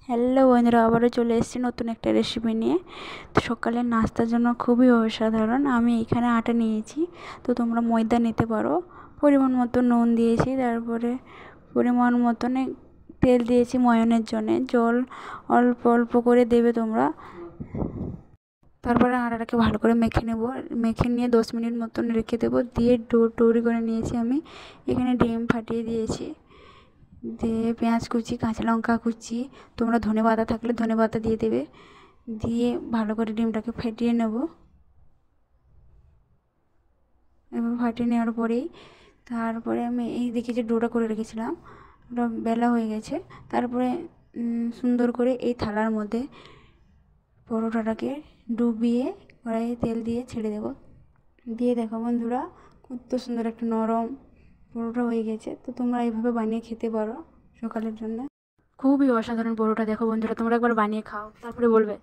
Hello বন্ধুরা, আবারও চলে এসেছি নতুন একটা রেসিপি নিয়ে। তো সকালের নাস্তার জন্য খুবই অসাধারণ। আমি এখানে আটা নিয়েছি, তো তোমরা ময়দা নিতে পারো। পরিমাণ মতো নুন দিয়েছি, তারপরে পরিমাণ মতন তেল দিয়েছি ময়ানের জন্যে। জল অল্প অল্প করে দেবে তোমরা। তারপরে আটাটাকে ভালো করে মেখে নেব। মেখে নিয়ে 10 মিনিট মতন রেখে দেবো। দিয়ে ডো তৈরি করে নিয়েছি আমি। এখানে ডিম ফাটিয়ে দিয়েছি, দিয়ে পেঁয়াজ কুচি, কাঁচা লঙ্কা কুচি, তোমরা ধনেপাতা থাকলে ধনেপাতা দিয়ে দেবে। দিয়ে ভালো করে ডিমটাকে ফেটিয়ে নেব। এবার ফাটিয়ে নেওয়ার পরেই তারপরে আমি এই দেখি যে ডোটা করে রেখেছিলাম, ওটা বেলা হয়ে গেছে। তারপরে সুন্দর করে এই থালার মধ্যে পরোটাটাকে ডুবিয়ে কড়াইয়ে তেল দিয়ে ছেড়ে দেবো। দিয়ে দেখো বন্ধুরা, কত সুন্দর একটা নরম পরোটা হয়ে গেছে। তো তোমরা এইভাবে বানিয়ে খেতে পারো সকালের জন্য। খুবই অসাধারণ পরোটা। দেখো বন্ধুরা, তোমরা একবার বানিয়ে খাও, তারপরে বলবে।